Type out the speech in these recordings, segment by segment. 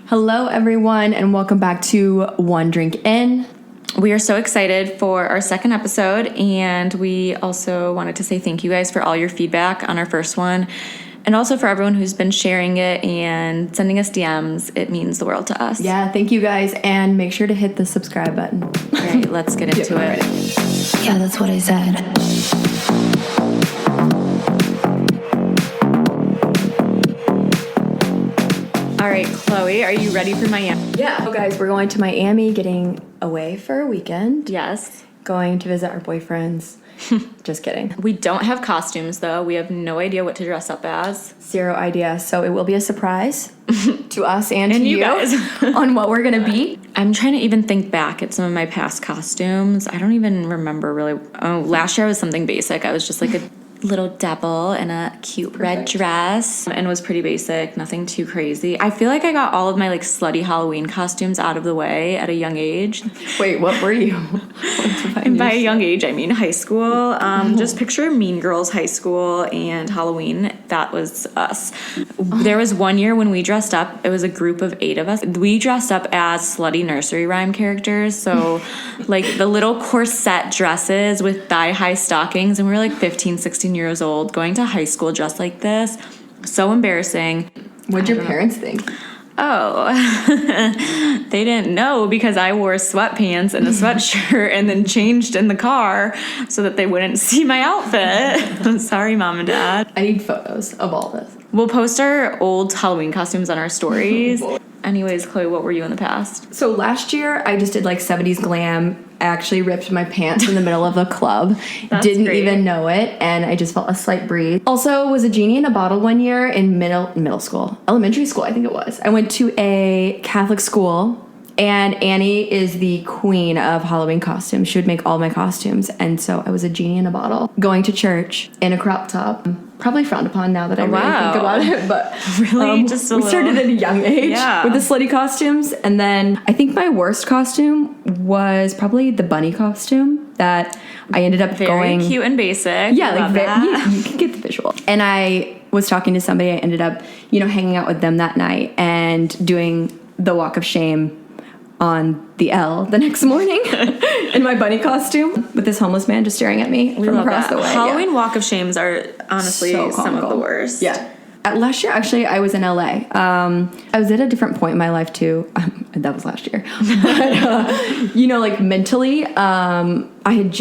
Hello, everyone, and welcome back to One Drink In. We are so excited for our second episode, and we also wanted to say thank you guys for all your feedback on our first one, and also for everyone who's been sharing it and sending us DMs. It means the world to us. Yeah, thank you guys, and make sure to hit the subscribe button. All right, let's get into it. Yeah, that's what I said. All right, Chloe, are you ready for Miami? Yeah. So, guys, we're going to Miami, getting away for a weekend. Yes. Going to visit our boyfriends. Just kidding. We don't have costumes, though. We have no idea what to dress up as. Zero idea. So it will be a surprise to us and to you guys on what we're going to be. I'm trying to even think back at some of my past costumes. I don't even remember really. Oh, last year I was something basic. I was just like a little devil in a cute red dress and was pretty basic, nothing too crazy. I feel like I got all of my like slutty Halloween costumes out of the way at a young age. Wait, what were you? And by a young age, I mean high school. Just picture Mean Girls high school and Halloween. That was us. There was one year when we dressed up. It was a group of 8 of us. We dressed up as slutty nursery rhyme characters. So like the little corset dresses with thigh-high stockings. And we were like 15, 16 years old going to high school dressed like this. So embarrassing. What'd your parents think? Oh, they didn't know because I wore sweatpants and a sweatshirt and then changed in the car so that they wouldn't see my outfit. Sorry, Mom and Dad. I need photos of all this. We'll post our old Halloween costumes on our stories. Anyways, Chloe, what were you in the past? So last year, I just did like 70s glam. I actually ripped my pants in the middle of a club. Didn't great. even know it, and I just felt a slight breeze. Also, was a genie in a bottle one year in elementary school, I think it was. I went to a Catholic school, and Annie is the queen of Halloween costumes. She would make all my costumes, and so I was a genie in a bottle. Going to church in a crop top. Probably frowned upon now that I really think about it, but really, we started at a young age with the slutty costumes, and then I think my worst costume was probably the bunny costume that I ended up going cute and basic. Yeah, like you can get the visual. And I was talking to somebody. I ended up, hanging out with them that night and doing the walk of shame on the L the next morning in my bunny costume with this homeless man just staring at me from across the way. Halloween walk of shames are honestly So some of the worst. Yeah. Last year, actually, I was in LA. I was at a different point in my life, too. That was last year. But, like mentally, I had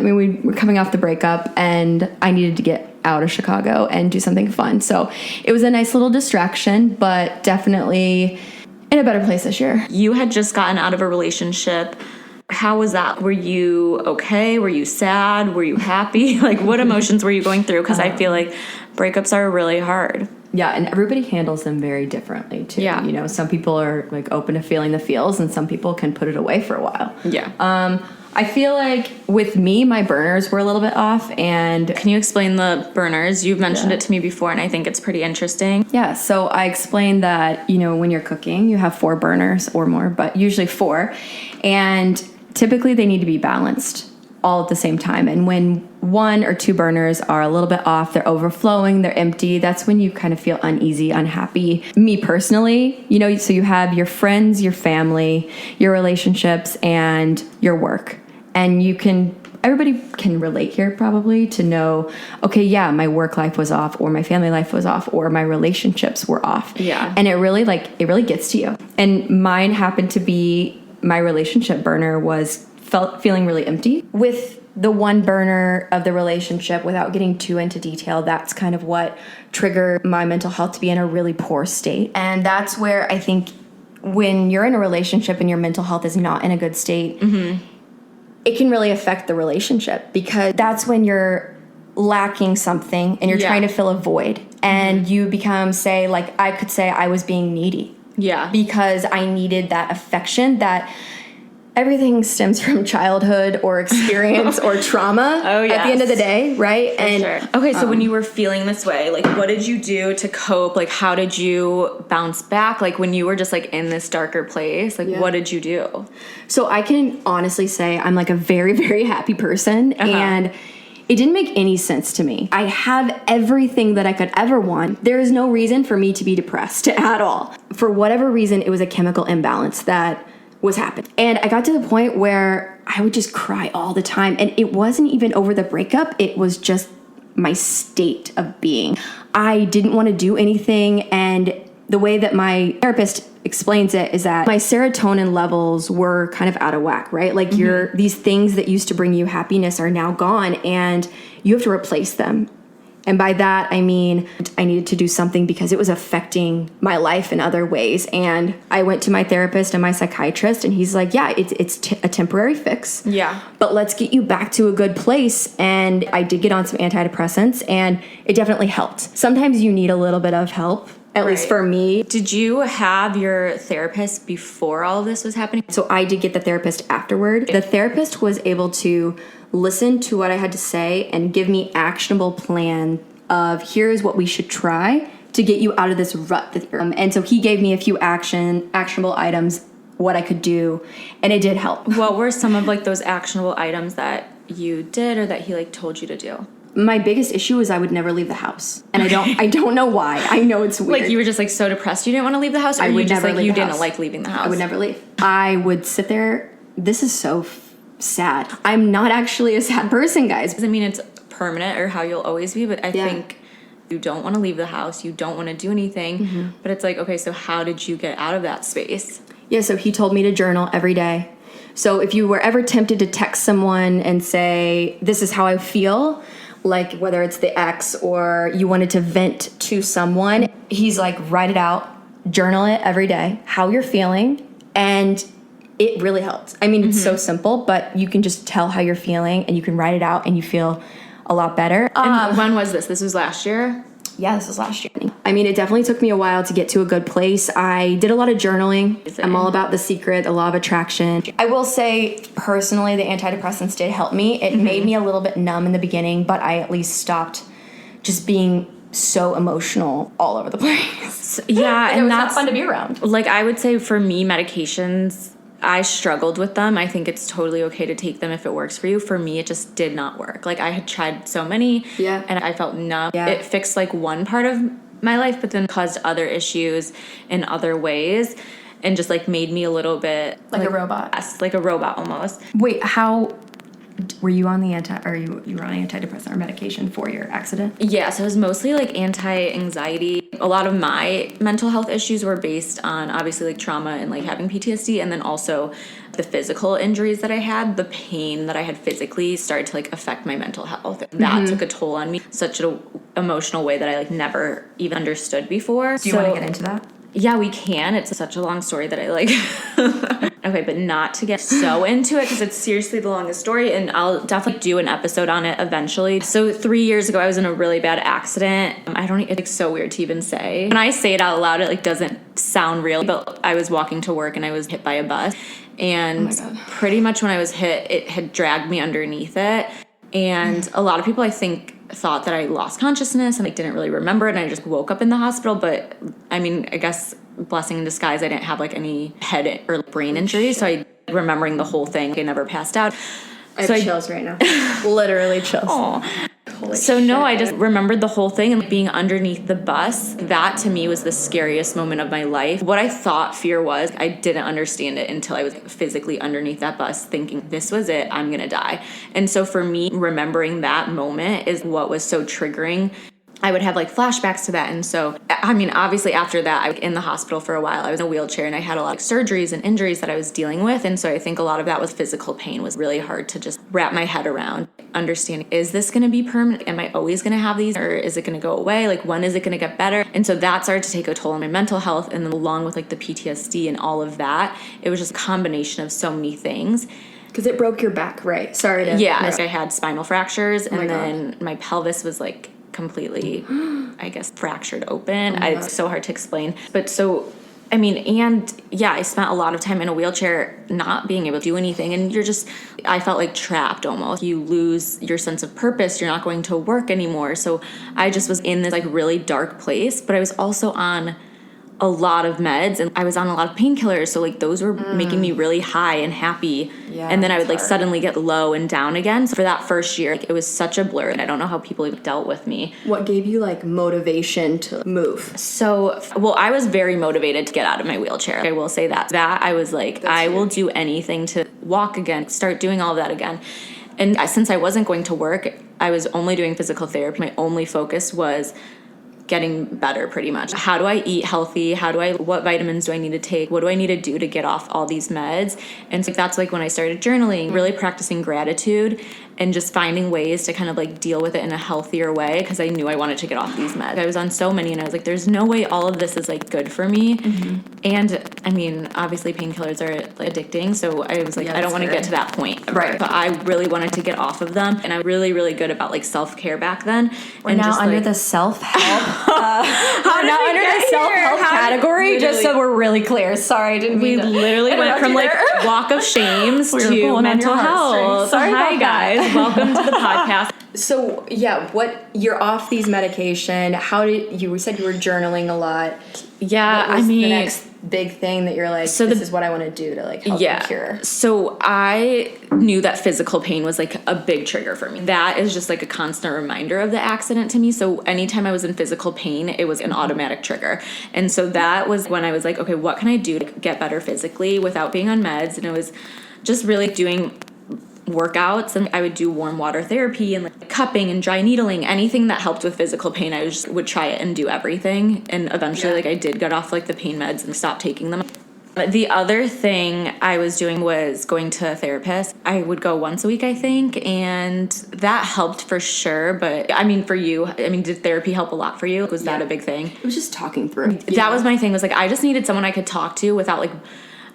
we were coming off the breakup and I needed to get out of Chicago and do something fun. So it was a nice little distraction, but definitely in a better place this year. You had just gotten out of a relationship. How was that? Were you okay? Were you sad? Were you happy? Like, what emotions were you going through? Because I feel like breakups are really hard. Yeah, and everybody handles them very differently, too. Yeah. Some people are, like, open to feeling the feels, and some people can put it away for a while. Yeah. I feel like with me, my burners were a little bit off, and... Can you explain the burners? You've mentioned it to me before, and I think it's pretty interesting. Yeah, so I explained that, when you're cooking, you have 4 burners or more, but usually 4, and typically they need to be balanced all at the same time, and when 1 or 2 burners are a little bit off, they're overflowing, they're empty, that's when you kind of feel uneasy, unhappy. Me personally, so you have your friends, your family, your relationships, and your work. And everybody can relate here probably to know, okay, yeah, my work life was off, or my family life was off, or my relationships were off. Yeah. And it really gets to you. And mine happened to be, my relationship burner was feeling really empty. With the 1 burner of the relationship, without getting too into detail, that's kind of what triggered my mental health to be in a really poor state. And that's where I think when you're in a relationship and your mental health is not in a good state, it can really affect the relationship, because that's when you're lacking something and you're trying to fill a void, and you become, I could say I was being needy. Yeah. Because I needed that affection that everything stems from childhood or experience or trauma at the end of the day, right? Okay, so when you were feeling this way, like, what did you do to cope? Like, how did you bounce back? Like, when you were just, like, in this darker place, like, what did you do? So I can honestly say I'm, like, a very, very happy person, and It didn't make any sense to me. I have everything that I could ever want. There is no reason for me to be depressed at all. For whatever reason, it was a chemical imbalance that was happening. And I got to the point where I would just cry all the time. And it wasn't even over the breakup. It was just my state of being. I didn't want to do anything. And the way that my therapist explains it is that my serotonin levels were kind of out of whack, right? Like these things that used to bring you happiness are now gone and you have to replace them. And by that, I mean, I needed to do something because it was affecting my life in other ways. And I went to my therapist and my psychiatrist, and he's like, yeah, it's a temporary fix. Yeah. But let's get you back to a good place. And I did get on some antidepressants, and it definitely helped. Sometimes you need a little bit of help, at least for me. Did you have your therapist before all of this was happening? So I did get the therapist afterward. The therapist was able to listen to what I had to say and give me actionable plan of here's what we should try to get you out of this rut that you're in. And so he gave me a few actionable items, what I could do, and it did help. What were some of like those actionable items that you did or that he like told you to do? My biggest issue is I would never leave the house. And I don't know why. I know it's weird. Like you were just like so depressed you didn't want to leave the house, or I you would just never like leave you the didn't house. like leaving the house? I would never leave. I would sit there. This is so sad. I'm not actually a sad person, guys. I mean, it's permanent or how you'll always be, but I think you don't want to leave the house. You don't want to do anything. But it's like, okay, so how did you get out of that space? Yeah, so he told me to journal every day. So if you were ever tempted to text someone and say, this is how I feel, like whether it's the ex or you wanted to vent to someone, he's like, write it out, journal it every day, how you're feeling, and it really helps. I mean, it's so simple, but you can just tell how you're feeling and you can write it out and you feel a lot better. And when was this? This was last year? Yeah, this was last year. I mean, it definitely took me a while to get to a good place. I did a lot of journaling. I'm all about The Secret, the law of attraction. I will say, personally, the antidepressants did help me. It made me a little bit numb in the beginning, but I at least stopped just being so emotional all over the place. Yeah, and and it was not that's fun to be around. Like I would say for me, medications, I struggled with them. I think it's totally okay to take them if it works for you. For me, it just did not work. Like I had tried so many and I felt numb. Yeah. It fixed like one part of my life, but then caused other issues in other ways and just like made me a little bit Like a robot. Yes, like a robot almost. Wait, how were you on the you were on antidepressant or medication for your accident? Yeah, so it was mostly like anti-anxiety. A lot of my mental health issues were based on obviously like trauma and like having PTSD, and then also the physical injuries that I had, the pain that I had physically started to like affect my mental health. That took a toll on me, such an emotional way that I like never even understood before. Do you want to get into that? Yeah, we can. It's such a long story that I like. Okay, but not to get so into it because it's seriously the longest story, and I'll definitely do an episode on it eventually. So 3 years ago, I was in a really bad accident. It's like so weird to even say. When I say it out loud, it like doesn't sound real, but I was walking to work and I was hit by a bus. And pretty much when I was hit, it had dragged me underneath it. And a lot of people, I think, thought that I lost consciousness and like didn't really remember it, and I just woke up in the hospital. But I mean, I guess blessing in disguise, I didn't have like any head or brain injury, so I remembering the whole thing. I never passed out. I have chills right now. Literally chills. Oh. So no, I just remembered the whole thing and being underneath the bus. That to me was the scariest moment of my life. What I thought fear was, I didn't understand it until I was physically underneath that bus thinking this was it, I'm gonna die. And so for me, remembering that moment is what was so triggering. I would have like flashbacks to that. And so, I mean, obviously after that, I was in the hospital for a while. I was in a wheelchair and I had a lot of surgeries and injuries that I was dealing with. And so I think a lot of that was physical pain was really hard to just wrap my head around. Understanding, is this going to be permanent? Am I always going to have these, or is it going to go away? Like, when is it going to get better? And so that started to take a toll on my mental health. And then along with like the PTSD and all of that, it was just a combination of so many things. Because it broke your back, right? Sorry to I had spinal fractures, and then my pelvis was like completely, I guess, fractured open. It's so hard to explain. But so, I mean, and yeah, I spent a lot of time in a wheelchair not being able to do anything. And I felt like trapped almost. You lose your sense of purpose. You're not going to work anymore. So I just was in this like really dark place, but I was also on a lot of meds, and I was on a lot of painkillers, so like those were making me really high and happy. Yeah, and then I would like hard. suddenly get low and down again. So for that first year, like, it was such a blur, and I don't know how people even dealt with me. What gave you like motivation to move? So, well, I was very motivated to get out of my wheelchair. I will say that I was like, I will do anything to walk again, start doing all of that again. And since I wasn't going to work, I was only doing physical therapy. My only focus was getting better, pretty much. How do I eat healthy? What vitamins do I need to take? What do I need to do to get off all these meds? And so that's like when I started journaling, really practicing gratitude and just finding ways to kind of like deal with it in a healthier way, because I knew I wanted to get off these meds. I was on so many and I was like, there's no way all of this is like good for me. And I mean, obviously painkillers are like addicting, so I was like, I don't want to get to that point. Right. But I really wanted to get off of them, and I was really, really good about like self-care back then. We're and now just, under like, the self-help. How We're now did we under get the self-help here? category, just so we're really clear. Sorry, I didn't We mean to literally went interrupt from you like there. walk of shames We were to pulling on mental your heartstrings. health. Sorry Hi about that. guys, welcome to the podcast. So yeah, you're off these medication. How did you said you were journaling a lot? Yeah, What was I mean, the next big thing that you're like, So this the- is what I want to do to like help me cure? So I knew that physical pain was like a big trigger for me. That is just like a constant reminder of the accident to me. So anytime I was in physical pain, it was an automatic trigger. And so that was when I was like, okay, what can I do to get better physically without being on meds? And it was just really doing workouts, and I would do warm water therapy and like cupping and dry needling, anything that helped with physical pain. I just would try it and do everything, and eventually like I did get off like the pain meds and stop taking them. The other thing I was doing was going to a therapist. I would go once a week, I think, and that helped for sure. But I mean, for you, I mean, did therapy help a lot for you? Was that a big thing? It was just talking through. That was my thing, was like I just needed someone I could talk to without like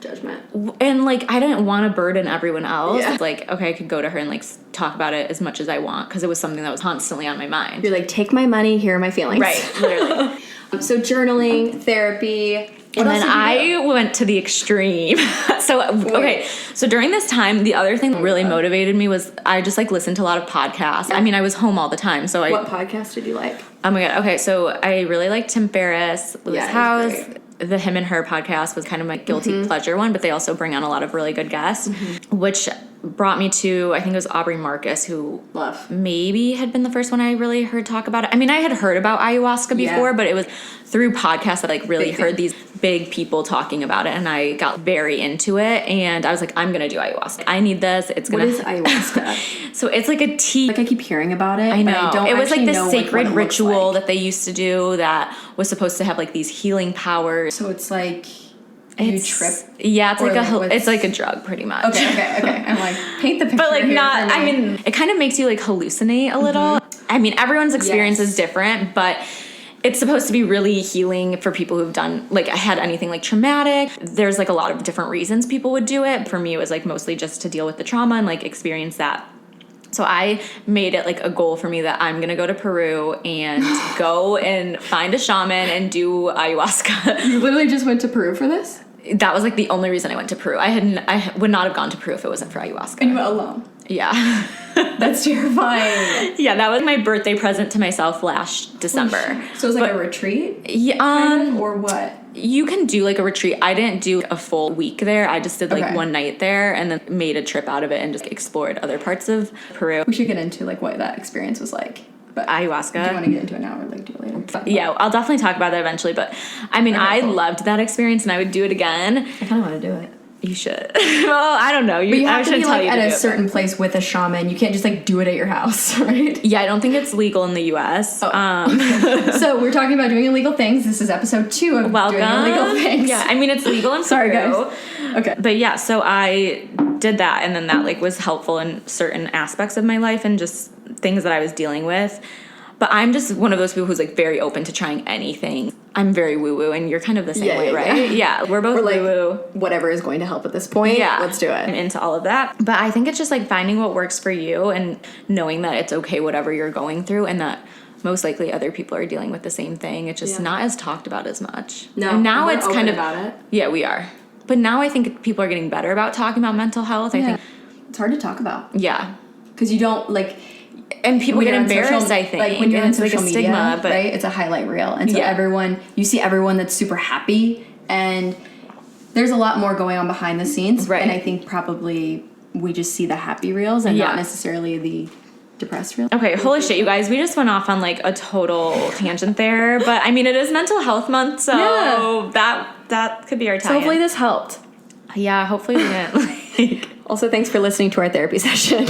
judgment. and like I didn't want to burden everyone else. Yeah. Like, okay, I could go to her and like talk about it as much as I want, because it was something that was constantly on my mind. You're like, take my money, here are my feelings. Right, literally. So journaling, therapy. And then I went to the extreme. Okay, so during this time, the other thing that really motivated me was I just like listened to a lot of podcasts. I mean, I was home all the time, so What podcast did you like? Oh my god. Okay, so I really liked Tim Ferriss, Lewis Yeah, he's Howes. great. The Him and Her podcast was kind of my guilty pleasure one, but they also bring on a lot of really good guests, which brought me to, I think it was Aubrey Marcus, who Love. maybe had been the first one I really heard talk about it. I mean, I had heard about ayahuasca before, but it was through podcasts that I like really heard these big people talking about it, and I got very into it, and I was like, I'm gonna do ayahuasca. I need this. It's gonna. What is ayahuasca? So it's like a tea. Like I keep hearing about it. I know. But I don't it was like actually this know, sacred what it looks ritual like. that they used to do that was supposed to have like these healing powers. So it's like you trip. Yeah, it's Or like like it's like a drug, pretty much. Okay. I'm like, paint the picture. But like here not. for I me. mean, it kind of makes you like hallucinate a little. I mean, everyone's experience is different, but it's supposed to be really healing for people who've done like had anything like traumatic. There's like a lot of different reasons people would do it. For me, it was like mostly just to deal with the trauma and like experience that. So I made it like a goal for me that I'm gonna go to Peru and go and find a shaman and do ayahuasca. You literally just went to Peru for this? That was like the only reason I went to Peru. I would not have gone to Peru if it wasn't for ayahuasca. And you went alone? Yeah. That's terrifying. Yeah, that was my birthday present to myself last December. So it was like a retreat? Yeah, Kind of, or what? you can do like a retreat. I didn't do a full week there. I just did like Okay. one night there and then made a trip out of it and just explored other parts of Peru. We should get into like what that experience was like. But Ayahuasca. do you want to get into it now or like do it later? Yeah, I'll definitely talk about that eventually. But I mean, Okay, I cool. loved that experience and I would do it again. I kind of want to do it. You should. Well, I don't know. But you I have to shouldn't be tell like you at to a do it, certain place with a shaman. You can't just like do it at your house, right? Yeah, I don't think it's legal in the U.S. So we're talking about doing illegal things. This is episode 2 of Welcome. doing illegal things. Yeah, I mean it's legal in Sorry, Peru. guys. Okay. But yeah, so I did that, and then that like was helpful in certain aspects of my life and just things that I was dealing with. But I'm just one of those people who's like very open to trying anything. I'm very woo-woo, and you're kind of the same way, right? Yeah, we're both like, woo-woo. whatever is going to help at this point. Yeah, Let's do I'm it. into all of that. But I think it's just like finding what works for you and knowing that it's okay whatever you're going through, and that most likely other people are dealing with the same thing. It's just not as talked about as much. No, and now we're it's open kind of about it. Yeah, we are. But now I think people are getting better about talking about mental health. I think It's hard to talk about yeah. because you don't like. And people when get you're on embarrassed, social- I think. Like when you're on It's like social a media, stigma, but right? It's a highlight reel. And so Yeah. you see everyone that's super happy, and there's a lot more going on behind the scenes. Right. And I think probably we just see the happy reels and Yeah. not necessarily the depressed reels. Okay, holy shit, you guys. We just went off on like a total tangent there. But I mean, it is Mental Health Month, so that could be our time. So hopefully this helped. Yeah, hopefully we didn't. Also, thanks for listening to our therapy session.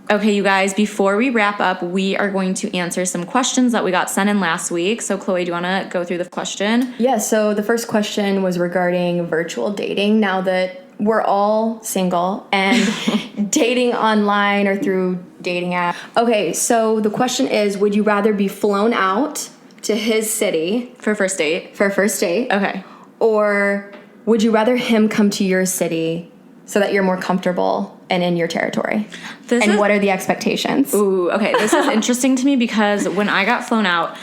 Okay, you guys, before we wrap up, we are going to answer some questions that we got sent in last week. So, Chloe, do you want to go through the question? Yeah, so the first question was regarding virtual dating. Now that we're all single and dating online or through dating app. Okay, so the question is, would you rather be flown out to his city For first date? for a first date? Okay. Or would you rather him come to your city so that you're more comfortable and in your territory? What are the expectations? Ooh, okay. This is interesting to me because when I got flown out,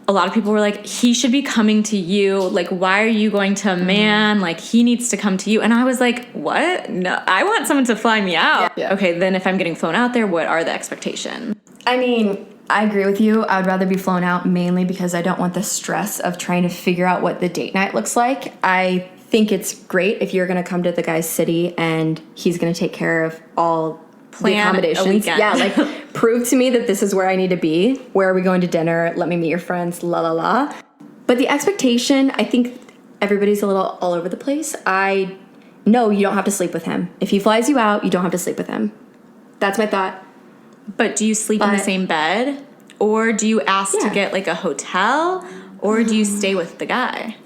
a lot of people were like, he should be coming to you. Like, why are you going to a man? Like, he needs to come to you. And I was like, what? No, I want someone to fly me out. Yeah. Okay, then if I'm getting flown out there, what are the expectations? I mean, I agree with you. I would rather be flown out mainly because I don't want the stress of trying to figure out what the date night looks like. I think it's great if you're going to come to the guy's city and he's going to take care of all the accommodations. A weekend. Yeah, like prove to me that this is where I need to be. Where are we going to dinner? Let me meet your friends. La la la. But the expectation, I think everybody's a little all over the place. I know you don't have to sleep with him. If he flies you out, you don't have to sleep with him. That's my thought. But do you sleep in the same bed? Or do you ask to get like a hotel? Or do you stay with the guy?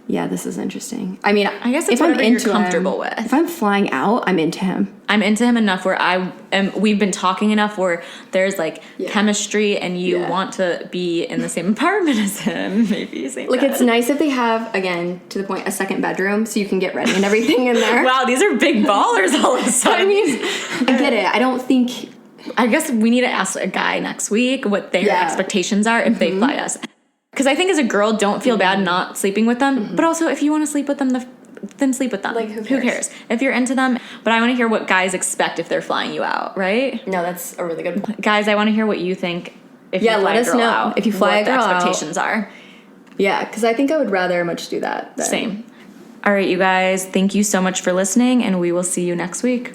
Yeah, this is interesting. I mean, I guess it's whatever you're comfortable with. If I'm flying out, I'm into him. I'm into him enough where we've been talking enough where there's like chemistry and you want to be in the same apartment as him, maybe same Like, bed. it's nice if they have, again, to the point, a second bedroom so you can get ready and everything in there. Wow, these are big ballers all of a sudden. I mean, I get it. I don't think... I guess we need to ask a guy next week what their expectations are if they fly us. Because I think as a girl, don't feel bad not sleeping with them. But also, if you want to sleep with them, then sleep with them. Like, who cares? If you're into them. But I want to hear what guys expect if they're flying you out, right? No, that's a really good point. Guys, I want to hear what you think if you fly let a us girl know. out. If you fly what a girl the out. expectations are. Yeah, because I think I would rather much do that. Same. All right, you guys, thank you so much for listening, and we will see you next week.